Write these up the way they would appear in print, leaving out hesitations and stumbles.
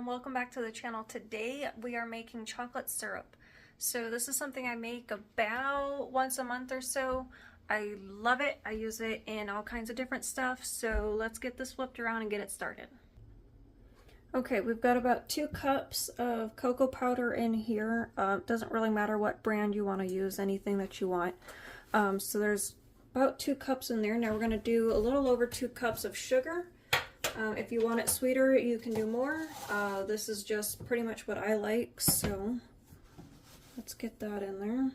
welcome back to the channel. Today we are making chocolate syrup. So this is something I make about once a month or so. I love it. I use it in all kinds of different stuff. So let's get this flipped around and get it started. Okay, we've got about 2 cups of cocoa powder in here. Doesn't really matter what brand you want to use, anything that you want. So there's about 2 cups in there. Now we're going to do a little over 2 cups of sugar. If you want it sweeter, you can do more. This is just pretty much what I like, so let's get that in there.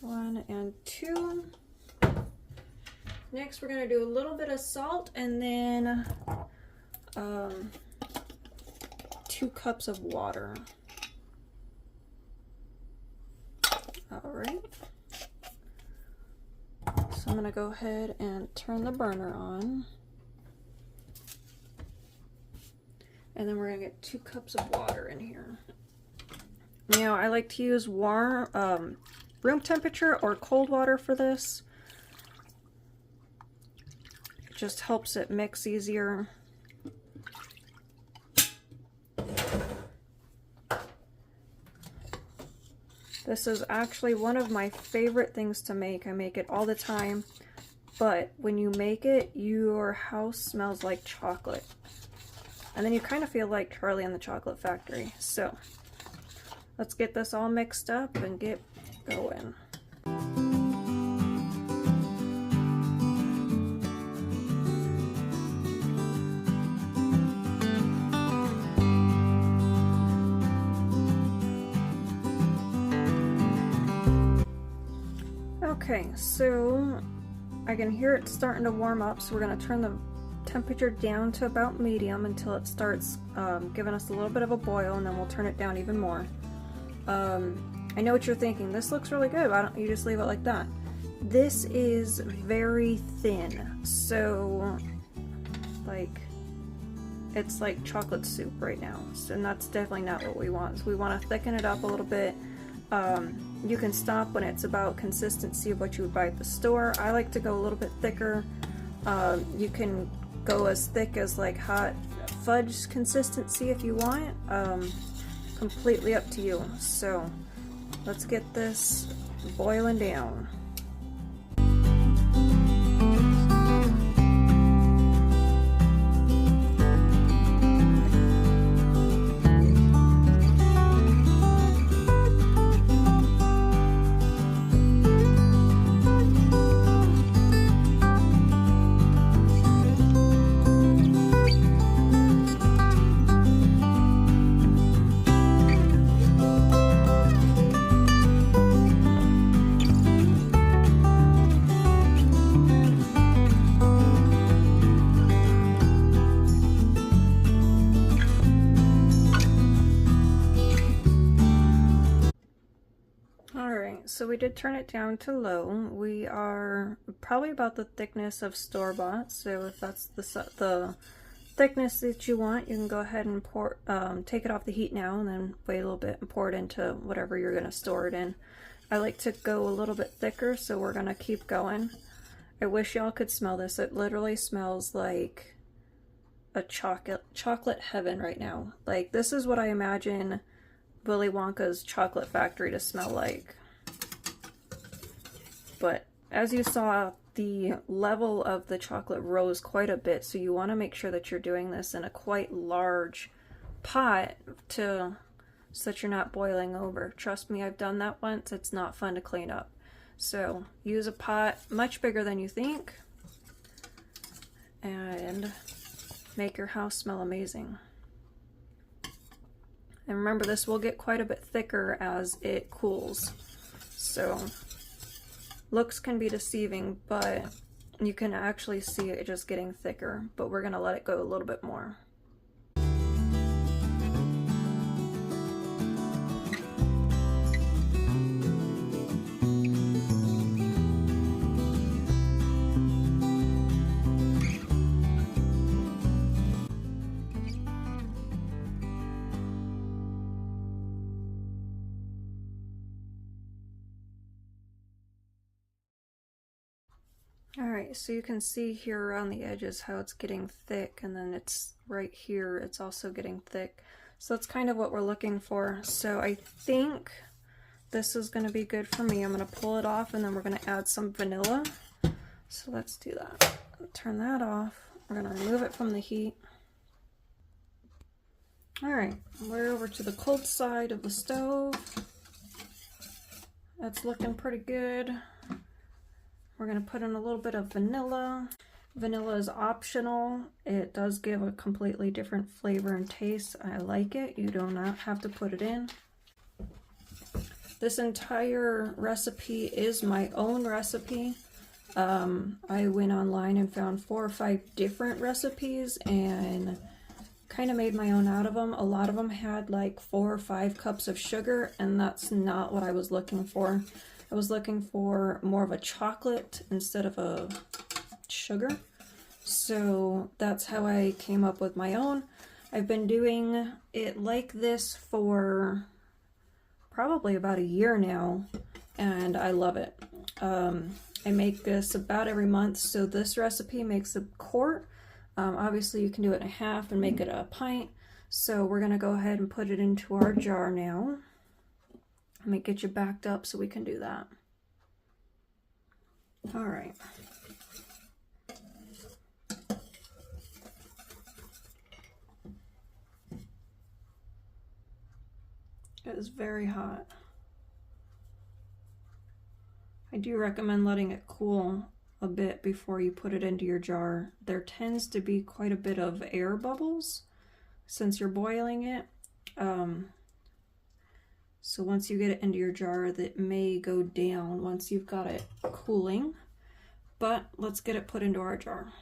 1 and 2. Next, we're going to do a little bit of salt and then 2 cups of water. All right. So I'm going to go ahead and turn the burner on. And then we're going to get 2 cups of water in here. Now, I like to use warm, room temperature or cold water for this. It just helps it mix easier. This is actually one of my favorite things to make. I make it all the time, but when you make it, your house smells like chocolate. And then you kind of feel like Charlie and the Chocolate Factory. So let's get this all mixed up and get going. Okay, so I can hear it starting to warm up, so we're going to turn the temperature down to about medium until it starts giving us a little bit of a boil, and then we'll turn it down even more. I know what you're thinking, this looks really good, why don't you just leave it like that? This is very thin, so like it's like chocolate soup right now, so, and that's definitely not what we want. So we want to thicken it up a little bit. You can stop when it's about consistency of what you would buy at the store. I like to go a little bit thicker. You can go as thick as like hot fudge consistency if you want. Completely up to you. So let's get this boiling down. So we did turn it down to low. We are probably about the thickness of store-bought, so if that's the thickness that you want, you can go ahead and pour, take it off the heat now and then wait a little bit and pour it into whatever you're going to store it in. I like to go a little bit thicker, so we're going to keep going. I wish y'all could smell this. It literally smells like a chocolate heaven right now. Like, this is what I imagine Willy Wonka's chocolate factory to smell like. But as you saw, the level of the chocolate rose quite a bit, so you want to make sure that you're doing this in a quite large pot so that you're not boiling over. Trust me, I've done that once. It's not fun to clean up. So use a pot much bigger than you think and make your house smell amazing. And remember, this will get quite a bit thicker as it cools. So looks can be deceiving, but you can actually see it just getting thicker, but we're going to let it go a little bit more. All right, so you can see here around the edges how it's getting thick, and then it's right here, it's also getting thick. So that's kind of what we're looking for. So I think this is gonna be good for me. I'm gonna pull it off and then we're gonna add some vanilla. So let's do that. Turn that off. We're gonna remove it from the heat. All right, we're over to the cold side of the stove. That's looking pretty good. We're gonna put in a little bit of vanilla. Vanilla is optional. It does give a completely different flavor and taste. I like it. You do not have to put it in. This entire recipe is my own recipe. I went online and found 4 or 5 different recipes and kind of made my own out of them. A lot of them had like 4 or 5 cups of sugar, and that's not what I was looking for. I was looking for more of a chocolate instead of a sugar. So that's how I came up with my own. I've been doing it like this for probably about a year now, and I love it. I make this about every month, so this recipe makes a quart. Obviously you can do it in half and make it a pint. So we're gonna go ahead and put it into our jar now. Let me get you backed up so we can do that. All right. It is very hot. I do recommend letting it cool a bit before you put it into your jar. There tends to be quite a bit of air bubbles since you're boiling it. So once you get it into your jar, that may go down once you've got it cooling. But let's get it put into our jar.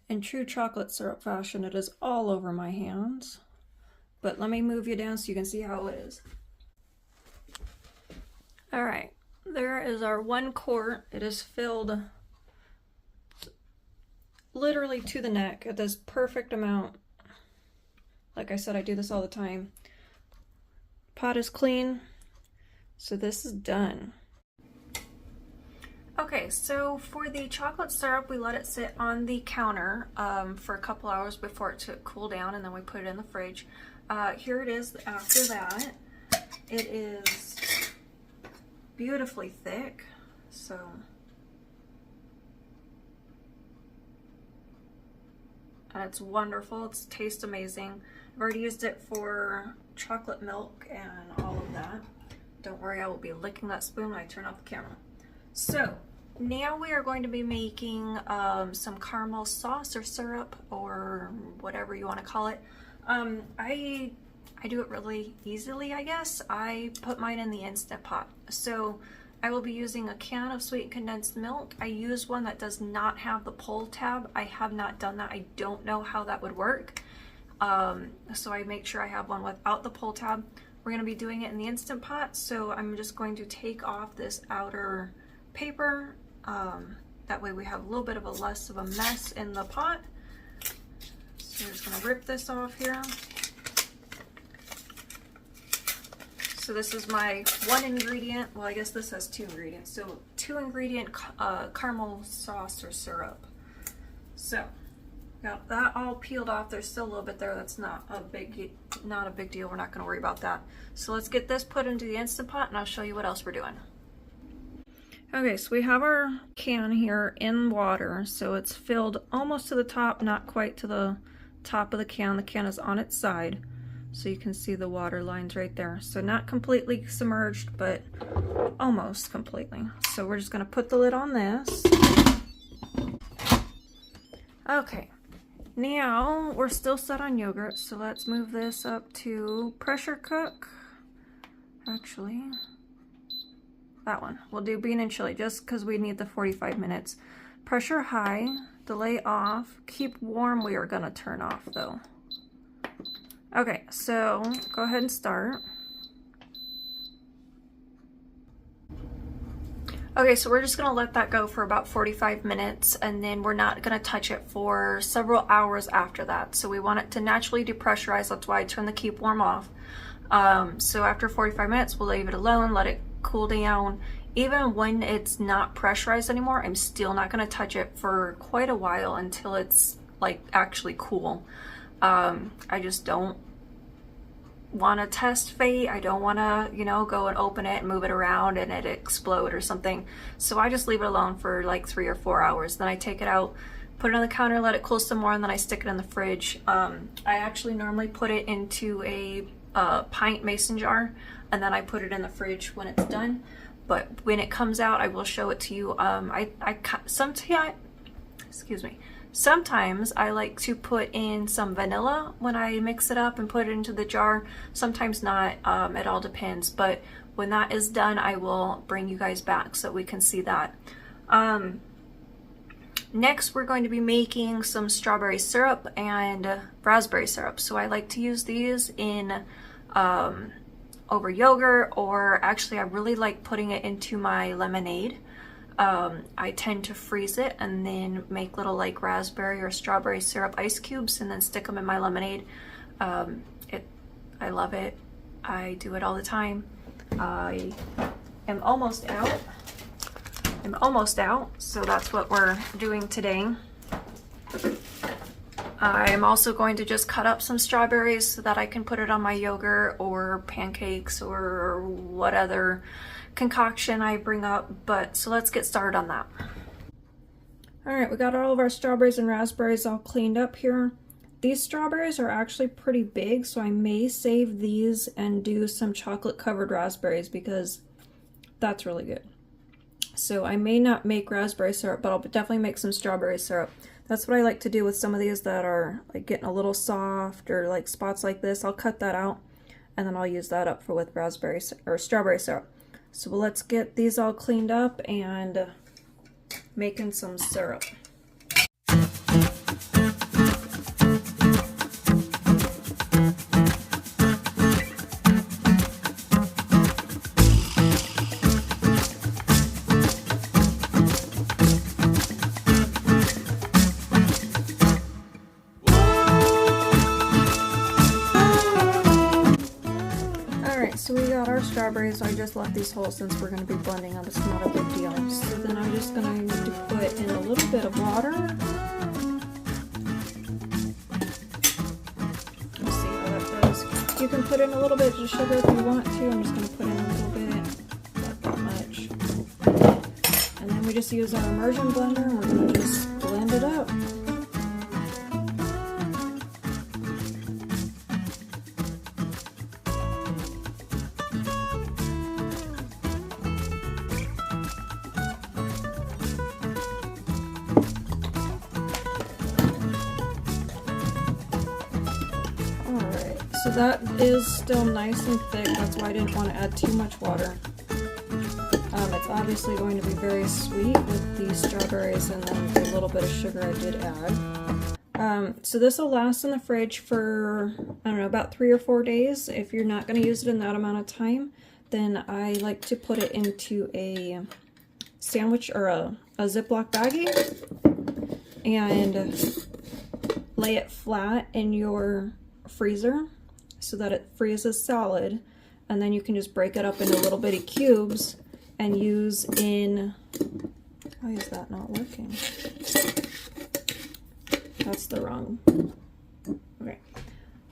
In true chocolate syrup fashion, it is all over my hands. But let me move you down so you can see how it is. All right, there is our 1 quart. It is filled literally to the neck at this perfect amount. Like I said, I do this all the time. Pot is clean, so this is done. Okay, so for the chocolate syrup, we let it sit on the counter for a couple hours before it to cool down, and then we put it in the fridge. Here it is after that. It is beautifully thick, so and it's wonderful. It tastes amazing. I've already used it for chocolate milk and all of that. Don't worry, I will be licking that spoon when I turn off the camera. So now we are going to be making some caramel sauce or syrup or whatever you want to call it. I do it really easily, I guess. I put mine in the Instant Pot. So I will be using a can of sweetened condensed milk. I use one that does not have the pull tab. I have not done that. I don't know how that would work. So I make sure I have one without the pull tab. We're going to be doing it in the Instant Pot, so I'm just going to take off this outer paper. That way we have a little bit of a less of a mess in the pot. So we're just gonna rip this off here. So this is my 1 ingredient, well I guess this has 2 ingredients. So 2 ingredient caramel sauce or syrup. So got that all peeled off. There's still a little bit there. That's not a big deal. We're not gonna worry about that. So let's get this put into the Instant Pot and I'll show you what else we're doing. Okay, so we have our can here in water. So it's filled almost to the top, not quite to the top of the can. The can is on its side. So you can see the water lines right there. So not completely submerged, but almost completely. So we're just gonna put the lid on this. Okay, now we're still set on yogurt. So let's move this up to pressure cook. Actually, that one. We'll do bean and chili just because we need the 45 minutes. Pressure high, delay off, keep warm. We are gonna turn off though. Okay, so go ahead and start. Okay, so we're just gonna let that go for about 45 minutes and then we're not gonna touch it for several hours after that. So we want it to naturally depressurize. That's why I turn the keep warm off. So after 45 minutes, we'll leave it alone, let it cool down. Even when it's not pressurized anymore, I'm still not gonna touch it for quite a while until it's like actually cool. I just don't want to test fate. I don't want to, you know, go and open it and move it around and it explode or something. So I just leave it alone for like 3 or 4 hours. Then I take it out, put it on the counter, let it cool some more, and then I stick it in the fridge. I actually normally put it into a pint mason jar and then I put it in the fridge when it's done. But when it comes out, I will show it to you. Sometimes I like to put in some vanilla when I mix it up and put it into the jar. Sometimes not, it all depends. But when that is done, I will bring you guys back so we can see that. Next, we're going to be making some strawberry syrup and raspberry syrup. So I like to use these in over yogurt, or actually I really like putting it into my lemonade. I tend to freeze it and then make little like raspberry or strawberry syrup ice cubes and then stick them in my lemonade. I love it. I do it all the time. I am almost out. So that's what we're doing today. I'm also going to just cut up some strawberries so that I can put it on my yogurt or pancakes or what other concoction I bring up. But so let's get started on that. All right, we got all of our strawberries and raspberries all cleaned up here. These strawberries are actually pretty big, so I may save these and do some chocolate covered raspberries because that's really good. So I may not make raspberry syrup, but I'll definitely make some strawberry syrup. That's what I like to do with some of these that are like getting a little soft or like spots like this. I'll cut that out and then I'll use that up for with raspberry or strawberry syrup. So let's get these all cleaned up and making some syrup. So we got our strawberries. I just left these whole since we're going to be blending them. It's not a big deal. So then I'm just going to put in a little bit of water. Let's see how that goes. You can put in a little bit of sugar if you want to. I'm just going to put in a little bit, not that much. And then we just use our immersion blender and we're going to just blend it up. So that is still nice and thick. That's why I didn't want to add too much water. It's obviously going to be very sweet with the strawberries and then the little bit of sugar I did add. So this will last in the fridge for, I don't know, about 3 or 4 days. If you're not going to use it in that amount of time, then I like to put it into a sandwich or a Ziploc baggie and lay it flat in your freezer so that it freezes solid, and then you can just break it up into little bitty cubes and use in, why is that not working? That's the wrong, okay.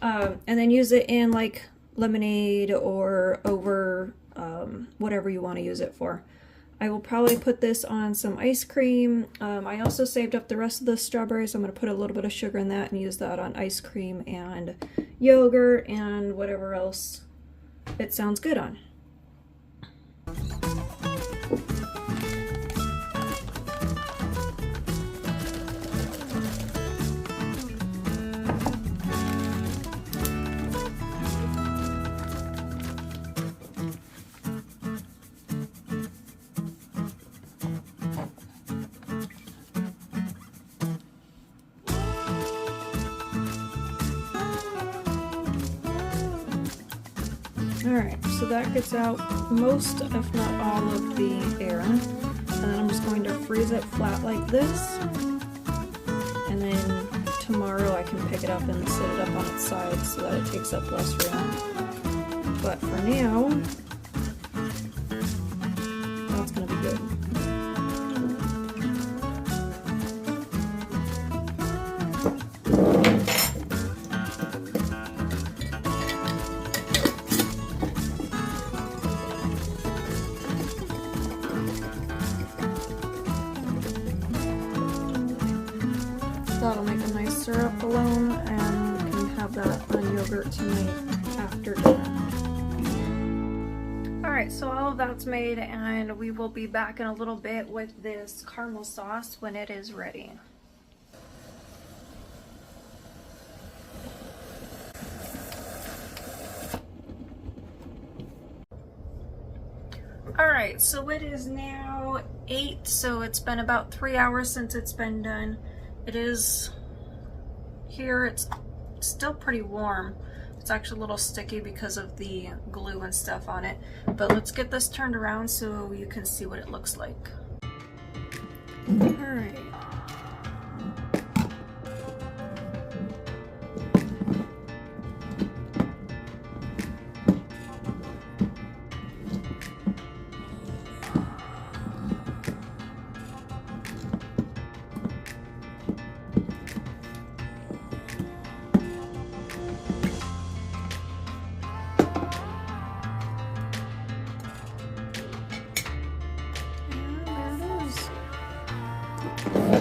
And then use it in like lemonade or over whatever you want to use it for. I will probably put this on some ice cream. I also saved up the rest of the strawberries. I'm going to put a little bit of sugar in that and use that on ice cream and yogurt and whatever else it sounds good on. Alright, so that gets out most, if not all, of the air. And then I'm just going to freeze it flat like this. And then tomorrow I can pick it up and sit it up on its side so that it takes up less room. But for now, that's going to be good. That'll make a nice syrup alone, and you can have that on yogurt tonight after dinner. Alright, so all of that's made, and we will be back in a little bit with this caramel sauce when it is ready. Alright, so it is now 8, so it's been about 3 hours since it's been done. It is here, it's still pretty warm. It's actually a little sticky because of the glue and stuff on it. But let's get this turned around so you can see what it looks like. Alright.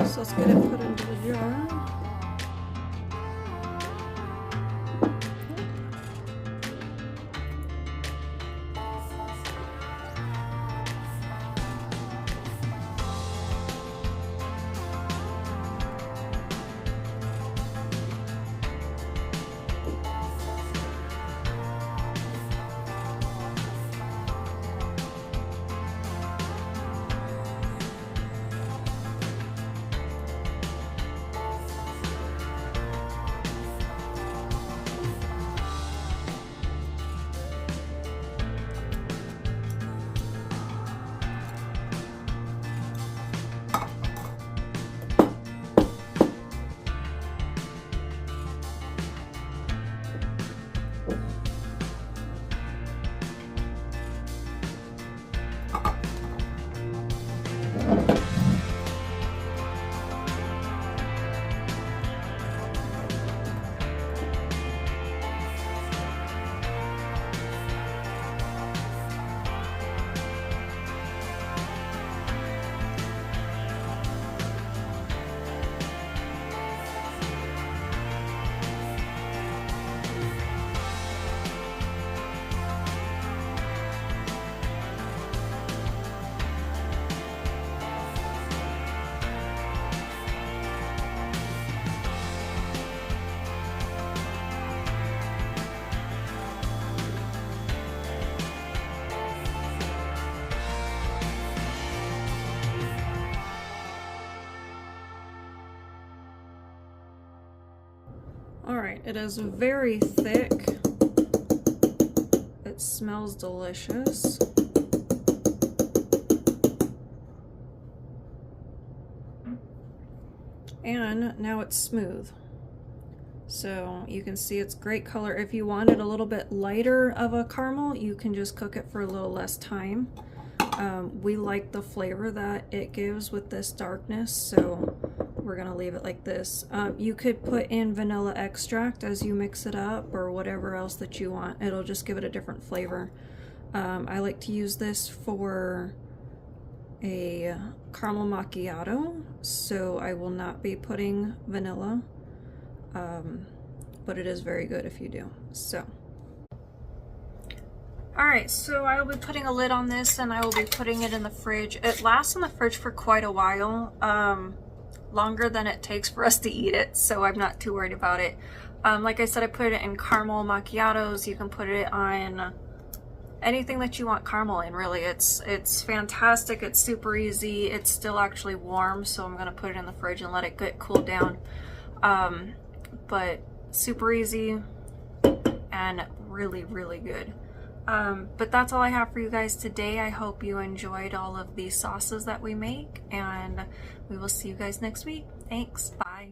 So let's get it put into the jar. Alright, it is very thick. It smells delicious. And now it's smooth. So you can see it's great color. If you want it a little bit lighter of a caramel, you can just cook it for a little less time. We like the flavor that it gives with this darkness, so we're gonna leave it like this. You could put in vanilla extract as you mix it up, or whatever else that you want. It'll just give it a different flavor. I like to use this for a caramel macchiato, so I will not be putting vanilla, but it is very good if you do. So alright, so I will be putting a lid on this and I will be putting it in the fridge. It lasts in the fridge for quite a while, longer than it takes for us to eat it, so I'm not too worried about it. Like I said, I put it in caramel macchiatos. You can put it on anything that you want caramel in, really. It's fantastic. It's super easy. It's still actually warm, so I'm gonna put it in the fridge and let it get cooled down. But super easy and really, really good. But that's all I have for you guys today. I hope you enjoyed all of these sauces that we make, and we will see you guys next week. Thanks. Bye.